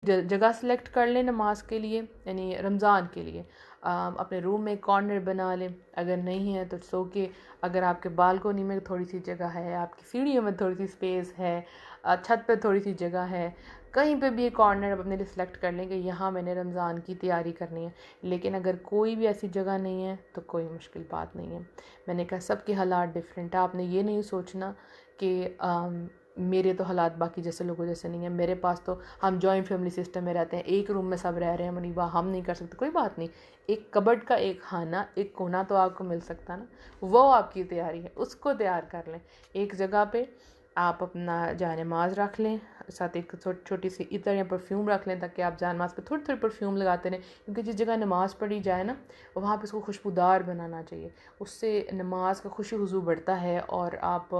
جگہ سلیکٹ کر لیں نماز کے لیے، یعنی رمضان کے لیے اپنے روم میں کارنر بنا لیں، اگر نہیں ہے تو سو کے اگر آپ کے بالکونی میں تھوڑی سی جگہ ہے، آپ کی سیڑھیوں میں تھوڑی سی سپیس ہے، چھت پہ تھوڑی سی جگہ ہے، کہیں پہ بھی ایک کارنر اپنے لیے سلیکٹ کر لیں کہ یہاں میں نے رمضان کی تیاری کرنی ہے۔ لیکن اگر کوئی بھی ایسی جگہ نہیں ہے تو کوئی مشکل بات نہیں ہے۔ میں نے کہا سب کے حالات ڈیفرنٹ ہے، آپ نے یہ نہیں سوچنا کہ میرے تو حالات باقی جیسے لوگوں جیسے نہیں ہیں، میرے پاس تو ہم جوائنٹ فیملی سسٹم میں رہتے ہیں، ایک روم میں سب رہ رہے ہیں منیبا، ہم نہیں کر سکتے، کوئی بات نہیں، ایک کبڈ کا ایک خانہ، ایک کونا تو آپ کو مل سکتا نا، وہ آپ کی تیاری ہے، اس کو تیار کر لیں۔ ایک جگہ پہ آپ اپنا جائے نماز رکھ لیں، ساتھ ایک چھوٹی سی عطر یا پرفیوم رکھ لیں تاکہ آپ جائے نماز پہ تھوڑی تھوڑی پرفیوم لگاتے رہیں، کیونکہ جس جگہ نماز پڑھی جائے نا وہاں پہ اس کو خوشبودار بنانا چاہیے، اس سے نماز کا خوشی حضور بڑھتا ہے اور آپ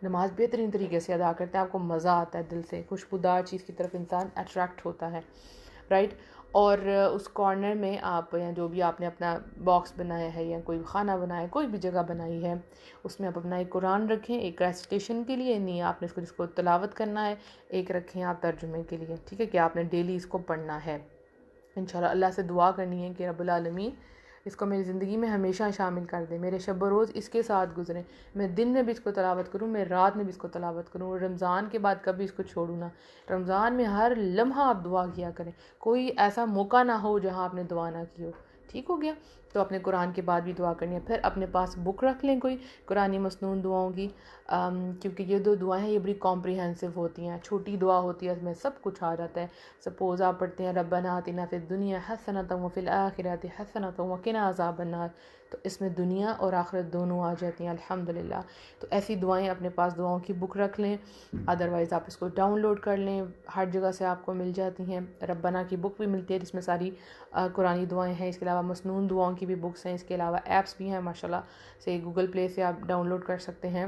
نماز بہترین طریقے سے ادا کرتے ہیں، آپ کو مزہ آتا ہے دل سے، خوشبودار چیز کی طرف انسان اٹریکٹ ہوتا ہے، رائٹ۔ اور اس کارنر میں آپ یا جو بھی آپ نے اپنا باکس بنایا ہے یا کوئی خانہ بنایا ہے، کوئی بھی جگہ بنائی ہے، اس میں آپ اپنا ایک قرآن رکھیں، ایک ریسیٹیشن کے لیے، نہیں آپ نے جس کو تلاوت کرنا ہے، ایک رکھیں آپ ترجمے کے لیے، ٹھیک ہے، کہ آپ نے ڈیلی اس کو پڑھنا ہے۔ انشاءاللہ اللہ سے دعا کرنی ہے کہ رب العالمین اس کو میری زندگی میں ہمیشہ شامل کر دے، میرے شب و روز اس کے ساتھ گزریں، میں دن میں بھی اس کو تلاوت کروں، میں رات میں بھی اس کو تلاوت کروں، اور رمضان کے بعد کبھی اس کو چھوڑوں نہ۔ رمضان میں ہر لمحہ آپ دعا کیا کریں، کوئی ایسا موقع نہ ہو جہاں آپ نے دعا نہ کی ہو، ٹھیک ہو گیا؟ تو اپنے قرآن کے بعد بھی دعا کرنی ہے۔ پھر اپنے پاس بک رکھ لیں کوئی قرآن مسنون دعاؤں کی، کیونکہ یہ دو دعائیں ہیں یہ بڑی کمپریہنسو ہوتی ہیں، چھوٹی دعا ہوتی ہے، اس میں سب کچھ آ جاتا ہے۔ سپوز آپ پڑھتے ہیں ربنا آتنا فی الدنیا حسنۃ وفی الآخرۃ حسنۃ وقنا عذاب النار، تو اس میں دنیا اور آخرت دونوں آ جاتی ہیں الحمدللہ۔ تو ایسی دعائیں اپنے پاس دعاؤں کی بک رکھ لیں، ادروائز آپ اس کو ڈاؤن لوڈ کر لیں، ہر جگہ سے آپ کو مل جاتی ہیں۔ ربنا کی بک بھی ملتی ہے جس میں ساری قرآنی دعائیں ہیں، اس کے علاوہ مسنون دعاؤں کی بھی بکس ہیں، اس کے علاوہ ایپس بھی ہیں ماشاءاللہ سے، گوگل پلے سے آپ ڈاؤن لوڈ کر سکتے ہیں۔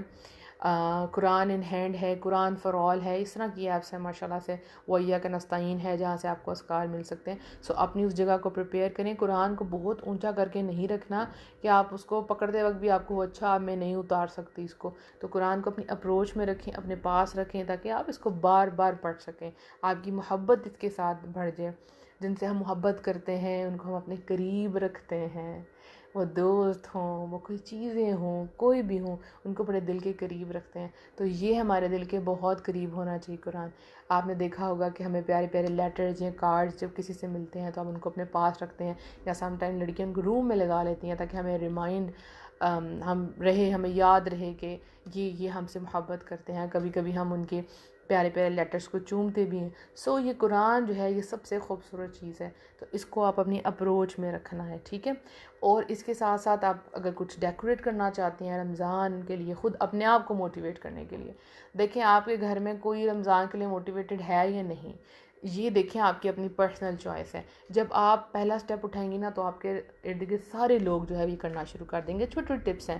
قرآن ان ہینڈ ہے، قرآن فار آل ہے، اس طرح کی ایپس ہیں ماشاءاللہ سے، وَإِيَّاكَ نَسْتَعِينُ ہے جہاں سے آپ کو اذکار مل سکتے ہیں۔ سو اپنی اس جگہ کو پریپیئر کریں، قرآن کو بہت اونچا کر کے نہیں رکھنا کہ آپ اس کو پکڑتے وقت بھی آپ کو اچھا میں نہیں اتار سکتی اس کو، تو قرآن کو اپنی اپروچ میں رکھیں، اپنے پاس رکھیں تاکہ آپ اس کو بار بار پڑھ سکیں، آپ کی محبت اس کے ساتھ بڑھ جائے۔ جن سے ہم محبت کرتے ہیں ان کو ہم اپنے قریب رکھتے ہیں، وہ دوست ہوں، وہ کوئی چیزیں ہوں، کوئی بھی ہوں، ان کو بڑے دل کے قریب رکھتے ہیں، تو یہ ہمارے دل کے بہت قریب ہونا چاہیے قرآن۔ آپ نے دیکھا ہوگا کہ ہمیں پیارے پیارے لیٹرز یا کارڈز جب کسی سے ملتے ہیں تو ہم ان کو اپنے پاس رکھتے ہیں، یا سم ٹائم لڑکیاں ان کو روم میں لگا لیتی ہیں تاکہ ہمیں ریمائنڈ ہمیں یاد رہے کہ یہ ہم سے محبت کرتے ہیں، کبھی کبھی ہم ان کے پیارے پیارے لیٹرز کو چومتے بھی ہیں۔ سو یہ قرآن جو ہے یہ سب سے خوبصورت چیز ہے، تو اس کو آپ اپنی اپروچ میں رکھنا ہے، ٹھیک ہے۔ اور اس کے ساتھ ساتھ آپ اگر کچھ ڈیکوریٹ کرنا چاہتے ہیں رمضان کے لیے، خود اپنے آپ کو موٹیویٹ کرنے کے لیے، دیکھیں آپ کے گھر میں کوئی رمضان کے لیے موٹیویٹڈ ہے یا نہیں، یہ دیکھیں آپ کی اپنی پرسنل چوائس ہے۔ جب آپ پہلا سٹیپ اٹھائیں گی نا تو آپ کے ارد گرد سارے لوگ جو ہے یہ کرنا شروع کر دیں گے، چھوٹے چھوٹے ٹپس ہیں،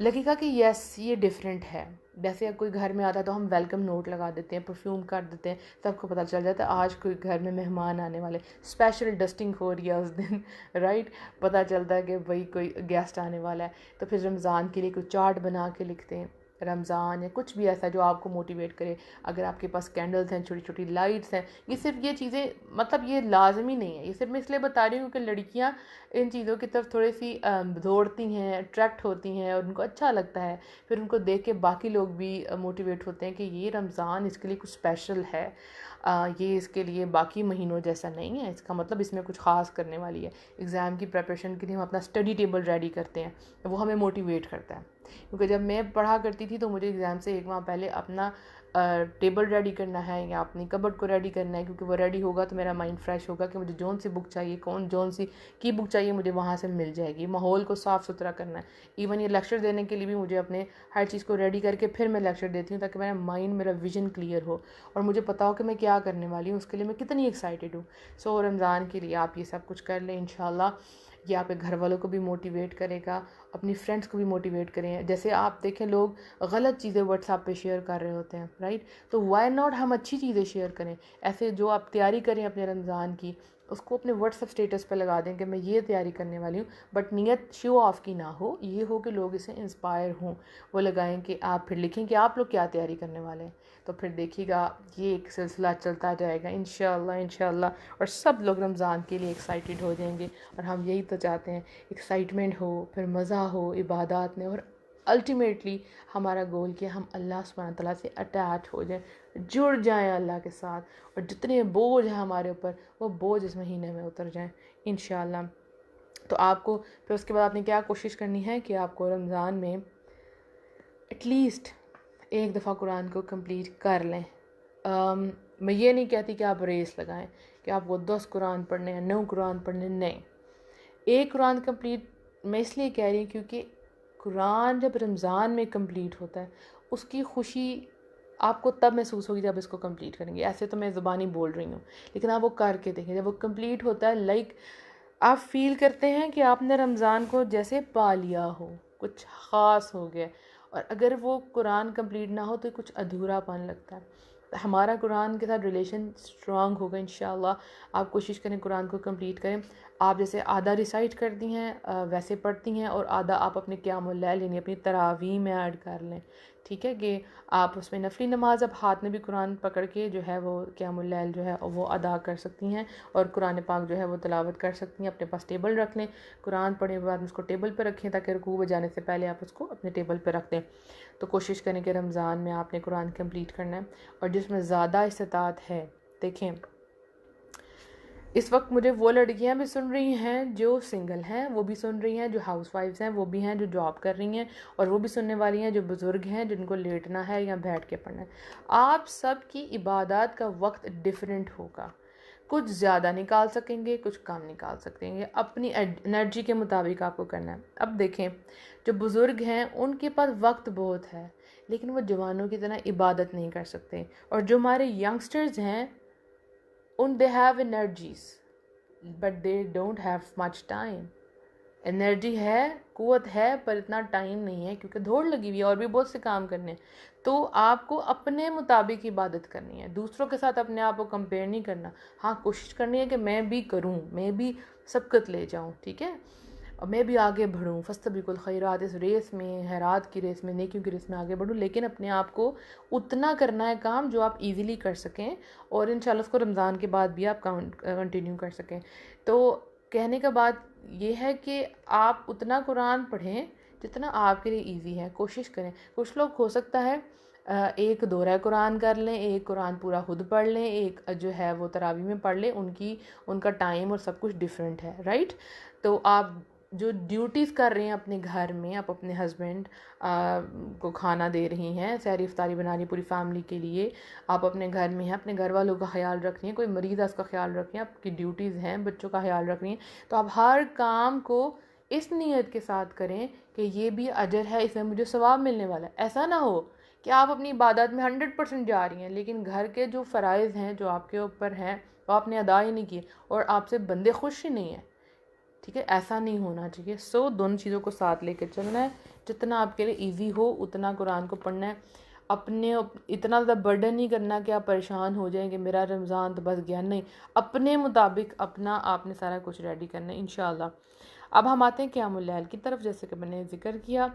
لگے گا کہ یس یہ ڈیفرنٹ ہے۔ جیسے کوئی گھر میں آتا ہے تو ہم ویلکم نوٹ لگا دیتے ہیں، پرفیوم کر دیتے ہیں، سب کو پتہ چل جاتا ہے آج کوئی گھر میں مہمان آنے والے، اسپیشل ڈسٹنگ ہو رہی ہے اس دن، رائٹ، پتہ چلتا ہے کہ بھئی کوئی گیسٹ آنے والا ہے، تو پھر رمضان کے لیے کوئی چارٹ بنا کے لکھتے ہیں، رمضان یا کچھ بھی ایسا جو آپ کو موٹیویٹ کرے۔ اگر آپ کے پاس کینڈلز ہیں، چھوٹی چھوٹی لائٹس ہیں، یہ صرف یہ چیزیں مطلب یہ لازمی نہیں ہے، یہ صرف میں اس لیے بتا رہی ہوں کہ لڑکیاں ان چیزوں کی طرف تھوڑی سی دوڑتی ہیں، اٹریکٹ ہوتی ہیں اور ان کو اچھا لگتا ہے، پھر ان کو دیکھ کے باقی لوگ بھی موٹیویٹ ہوتے ہیں کہ یہ رمضان اس کے لیے کچھ اسپیشل ہے، یہ اس کے لیے باقی مہینوں جیسا نہیں ہے، اس کا مطلب اس میں کچھ خاص کرنے والی ہے۔ ایگزام کی پریپریشن کے لیے ہم اپنا اسٹڈی ٹیبل ریڈی کرتے ہیں، وہ ہمیں موٹیویٹ کرتا ہے، کیونکہ جب میں پڑھا کرتی تھی تو مجھے ایگزام سے ایک ماہ پہلے اپنا ٹیبل ریڈی کرنا ہے یا اپنی کبڈ کو ریڈی کرنا ہے، کیونکہ وہ ریڈی ہوگا تو میرا مائنڈ فریش ہوگا کہ مجھے جون سی بک چاہیے، جون سی کی بک چاہیے مجھے وہاں سے مل جائے گی، ماحول کو صاف ستھرا کرنا ہے۔ ایون یہ لیکچر دینے کے لیے بھی مجھے اپنے ہر چیز کو ریڈی کر کے پھر میں لیکچر دیتی ہوں تاکہ میرا مائنڈ، میرا ویژن کلیئر ہو اور مجھے پتا ہو کہ میں کیا کرنے والی ہوں، اس کے لیے میں کتنی ایکسائٹیڈ ہوں۔ سو رمضان کے لیے آپ یہ سب کچھ کر لیں انشاءاللہ، یہ آپ کے گھر والوں کو بھی موٹیویٹ کرے گا، اپنی فرینڈس کو بھی موٹیویٹ کریں۔ جیسے آپ دیکھیں لوگ غلط چیزیں واٹس ایپ پہ شیئر کر رہے ہوتے ہیں، رائٹ، تو وائی ناٹ ہم اچھی چیزیں شیئر کریں، ایسے جو آپ تیاری کریں اپنے رمضان کی، اس کو اپنے واٹس ایپ اسٹیٹس پہ لگا دیں کہ میں یہ تیاری کرنے والی ہوں، بٹ نیت شو آف کی نہ ہو، یہ ہو کہ لوگ اسے انسپائر ہوں، وہ لگائیں کہ آپ پھر لکھیں کہ آپ لوگ کیا تیاری کرنے والے ہیں، تو پھر دیکھیے گا یہ ایک سلسلہ چلتا جائے گا انشاءاللہ، اور سب لوگ رمضان کے لیے ایکسائٹیڈ ہو جائیں گے، اور ہم یہی تو چاہتے ہیں، ایکسائٹمنٹ ہو، پھر مزہ ہو عبادات میں، اور الٹیمیٹلی ہمارا گول کہ ہم اللہ سبحانہ تعالیٰ سے اٹیچ ہو جائیں، جڑ جائیں اللہ کے ساتھ، اور جتنے بوجھ ہیں ہمارے اوپر وہ بوجھ اس مہینے میں اتر جائیں انشاءاللہ۔ تو آپ کو پھر اس کے بعد آپ نے کیا کوشش کرنی ہے کہ آپ کو رمضان میں ایٹ لیسٹ ایک دفعہ قرآن کو کمپلیٹ کر لیں۔ میں یہ نہیں کہتی کہ آپ ریس لگائیں کہ آپ کو 10 قرآن پڑھنے ہیں، 9 قرآن پڑھنے، نہیں، ایک قرآن کمپلیٹ میں اس لیے کہہ رہی ہوں کیونکہ قرآن جب رمضان میں کمپلیٹ ہوتا ہے اس کی خوشی آپ کو تب محسوس ہوگی جب اس کو کمپلیٹ کریں گے، ایسے تو میں زبانی بول رہی ہوں، لیکن آپ وہ کر کے دیکھیں، جب وہ کمپلیٹ ہوتا ہے لائک آپ فیل کرتے ہیں کہ آپ نے رمضان کو جیسے پا لیا ہو، کچھ خاص ہو گیا، اور اگر وہ قرآن کمپلیٹ نہ ہو تو کچھ ادھورا پن لگتا ہے۔ ہمارا قرآن کے ساتھ ریلیشن اسٹرانگ ہوگا انشاءاللہ، آپ کوشش کریں قرآن کو کمپلیٹ کریں۔ آپ جیسے آدھا ریسائٹ کرتی ہیں ویسے پڑھتی ہیں، اور آدھا آپ اپنے قیام اللیل یعنی اپنی تراویح میں ایڈ کر لیں، ٹھیک ہے، کہ آپ اس میں نفلی نماز اب ہاتھ میں بھی قرآن پکڑ کے جو ہے وہ قیام اللیل جو ہے وہ ادا کر سکتی ہیں، اور قرآن پاک جو ہے وہ تلاوت کر سکتی ہیں، اپنے پاس ٹیبل رکھ لیں، قرآن پڑھنے کے بعد اس کو ٹیبل پہ رکھیں تاکہ رکوع میں جانے سے پہلے آپ اس کو اپنے ٹیبل پہ رکھ دیں۔ تو کوشش کریں کہ رمضان میں آپ نے قرآن کمپلیٹ کرنا ہے، اور جس میں زیادہ استطاعت ہے، دیکھیں اس وقت مجھے وہ لڑکیاں بھی سن رہی ہیں جو سنگل ہیں، وہ بھی سن رہی ہیں جو ہاؤس وائفز ہیں، وہ بھی ہیں جو جاب کر رہی ہیں، اور وہ بھی سننے والی ہیں جو بزرگ ہیں جن کو لیٹنا ہے یا بیٹھ کے پڑھنا ہے۔ آپ سب کی عبادات کا وقت ڈیفرنٹ ہوگا، کچھ زیادہ نکال سکیں گے، کچھ کم نکال سکیں گے، اپنی انرجی کے مطابق آپ کو کرنا ہے۔ اب دیکھیں جو بزرگ ہیں ان کے پاس وقت بہت ہے، لیکن وہ جوانوں کی طرح عبادت نہیں کر سکتے، اور جو ہمارے ینگسٹرز ہیں they have energies but they don't have much time۔ Energy ہے، قوت ہے، پر اتنا ٹائم نہیں ہے کیونکہ دوڑ لگی ہوئی ہے اور بھی بہت سے کام کرنے ہیں۔ تو آپ کو اپنے مطابق عبادت کرنی ہے، دوسروں کے ساتھ اپنے آپ کو کمپیئر نہیں کرنا۔ ہاں کوشش کرنی ہے کہ میں بھی کروں، میں بھی سبقت لے جاؤں، ٹھیک ہے، اور میں بھی آگے بڑھوں، فاستبقوا الخیرات، اس ریس میں، خیرات کی ریس میں، نیکیوں کی ریس میں آگے بڑھوں، لیکن اپنے آپ کو اتنا کرنا ہے کام جو آپ ایزیلی کر سکیں، اور انشاءاللہ اس کو رمضان کے بعد بھی آپ کنٹینیو کر سکیں۔ تو کہنے کا بات یہ ہے کہ آپ اتنا قرآن پڑھیں جتنا آپ کے لیے ایزی ہے، کوشش کریں۔ کچھ لوگ ہو سکتا ہے ایک دورہ قرآن کر لیں، ایک قرآن پورا خود پڑھ لیں، ایک جو ہے وہ تراویح میں پڑھ لیں، ان کا ٹائم اور سب کچھ ڈیفرنٹ ہے، رائٹ۔ تو آپ جو ڈیوٹیز کر رہے ہیں اپنے گھر میں، آپ اپنے ہسبینڈ کو کھانا دے رہی ہیں، سحری افطاری بنا رہی ہیں پوری فیملی کے لیے، آپ اپنے گھر میں ہیں، اپنے گھر والوں کا خیال رکھ رہی ہیں، کوئی مریض ہے اس کا خیال رکھ رہی ہیں، آپ کی ڈیوٹیز ہیں، بچوں کا خیال رکھ رہی ہیں، تو آپ ہر کام کو اس نیت کے ساتھ کریں کہ یہ بھی اجر ہے، اس میں مجھے ثواب ملنے والا ہے۔ ایسا نہ ہو کہ آپ اپنی عبادت میں 100% جا رہی ہیں لیکن گھر کے جو فرائض ہیں جو آپ کے اوپر ہیں وہ آپ نے ادا ہی نہیں کیے، اور آپ سے بندے خوش ہی نہیں ہیں، ٹھیک ہے، ایسا نہیں ہونا چاہیے۔ دونوں چیزوں کو ساتھ لے کے چلنا ہے، جتنا آپ کے لیے ایزی ہو اتنا قرآن کو پڑھنا ہے، اپنے اتنا زیادہ برڈن نہیں کرنا کہ آپ پریشان ہو جائیں کہ میرا رمضان تو بس گیا، نہیں، اپنے مطابق اپنا آپ نے سارا کچھ ریڈی کرنا ہے انشاءاللہ۔ اب ہم آتے ہیں قیام اللیل کی طرف، جیسے کہ میں نے ذکر کیا،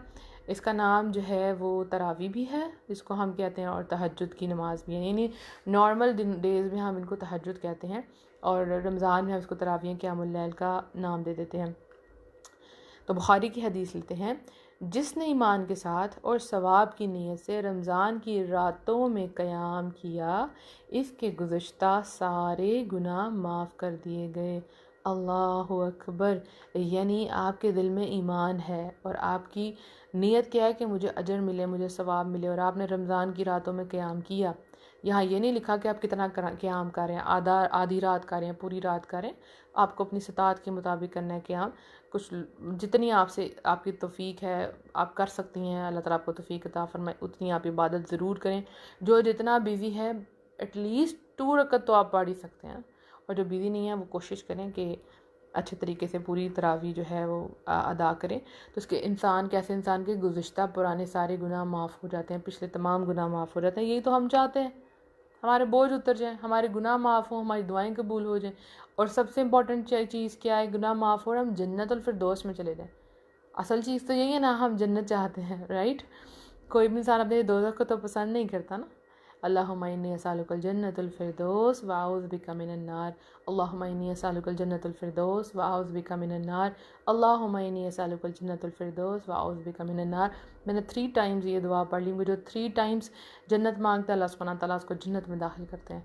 اس کا نام جو ہے وہ تراویح بھی ہے جس کو ہم کہتے ہیں، اور تہجد کی نماز بھی ہے، یعنی نارمل ڈیز میں ہم ان کو تہجد کہتے ہیں، اور رمضان میں ہم اس کو تراویح قیام اللیل کا نام دے دیتے ہیں۔ تو بخاری کی حدیث لیتے ہیں، جس نے ایمان کے ساتھ اور ثواب کی نیت سے رمضان کی راتوں میں قیام کیا، اس کے گزشتہ سارے گناہ معاف کر دیے گئے۔ اللہ اکبر، یعنی آپ کے دل میں ایمان ہے اور آپ کی نیت کیا ہے کہ مجھے اجر ملے، مجھے ثواب ملے، اور آپ نے رمضان کی راتوں میں قیام کیا۔ یہاں یہ نہیں لکھا کہ آپ کتنا قیام کر رہے ہیں، آدھی رات کر رہے ہیں، پوری رات کر رہے ہیں، آپ کو اپنی استطاعت کے مطابق کرنا ہے قیام، کچھ جتنی آپ سے آپ کی توفیق ہے آپ کر سکتی ہیں، اللہ تعالیٰ آپ کو توفیق عطا فرمائے، اتنی آپ عبادت ضرور کریں۔ جو جتنا بیزی ہے ایٹ لیسٹ 2 رکعت تو آپ پڑھ ہی سکتے ہیں، اور جو بیزی نہیں ہے وہ کوشش کریں کہ اچھے طریقے سے پوری تراویح جو ہے وہ ادا کریں، تو اس کے انسان کے گزشتہ پرانے سارے گناہ معاف ہو جاتے ہیں، پچھلے تمام گناہ معاف ہو جاتے ہیں، یہی تو ہم چاہتے ہیں، ہمارے بوجھ اتر جائیں، ہمارے گناہ معاف ہوں، ہماری دعائیں قبول ہو جائیں، اور سب سے امپورٹنٹ چیز کیا ہے؟ گناہ معاف ہو اور ہم جنت الفردوس میں چلے جائیں۔ اصل چیز تو یہی ہے نا، ہم جنت چاہتے ہیں، رائٹ؟ کوئی بھی انسان اپنے دوزخ کو تو پسند نہیں کرتا نا۔ اللہم انی اسألک الجنت الفردوس واعوذ بک من النار، اللہم انی اسألک الجنت الفردوس واعوذ بک من النار، اللہم انی اسألک الجنت الفردوس واعوذ بک من النار۔ میں نے 3 ٹائمز یہ دعا پڑھ لی، وہ جو 3 ٹائمز جنت مانگتا ہے اللہ سبحانہ تعالیٰ اس کو جنت میں داخل کرتے ہیں۔